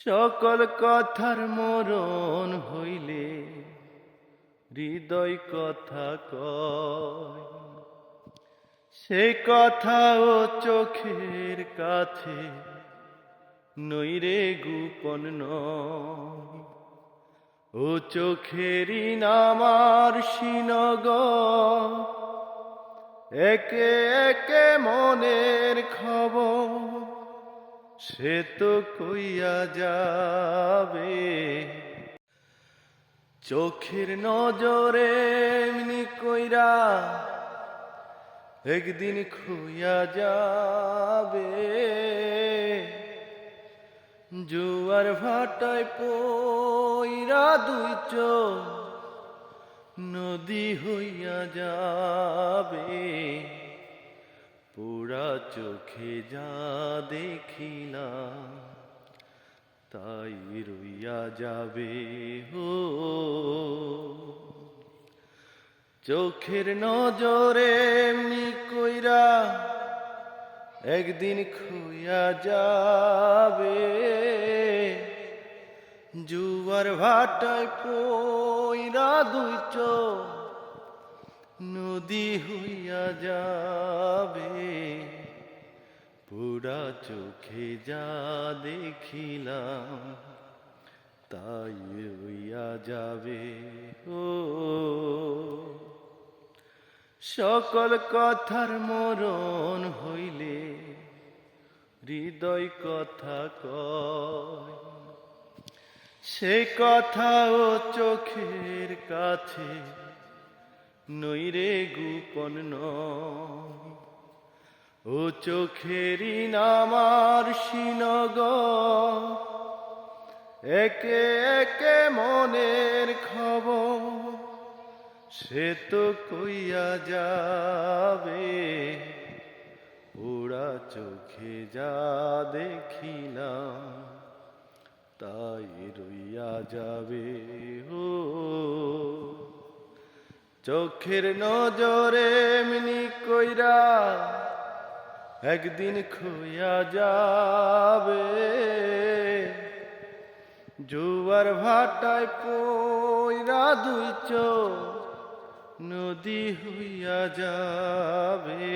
সকল কথার মরণ হইলে হৃদয় কথা কয়, সে কথাও চোখের কাছে নইরে গোপন নয়। ও চোখেরই নামার সিনগ একে একে মনের খবর সে তো কইয়া যাবে। চোখের নজরে এমনি কইরা একদিন খুইয়া যাবে। জোয়ার ভাটায় পইরা দুই চোখ নদী হইয়া যাবে। পুরা চোখে যা দেখিলাম তাই রইয়া যাবে। ও চোখের নজরে এমনি কইরা একদিন খুইয়া যাবে। জুয়ার ভাটায় পইরা দুই চোখ নদী হইয়া যাবে। পুরা চোখে যা দেখিলাম তাই হইয়া যাবে। ও সকল কথার মরণ হইলে হৃদয় কথা কয়, সে কথাও চোখের কাছে নইরে গোপন নয়। ও চোখেরই নামার সিনগ একে একে মনের খবর সে তো কইয়া যাবে। ওরা চোখে যা দেখিলাম তাই রইয়া যাবে। ও চোখের নজরে এমনি কইরা একদিন খুইয়া যাবে। জোয়ার ভাটায় পইরা দুই চোখ নদী হইয়া যাবে।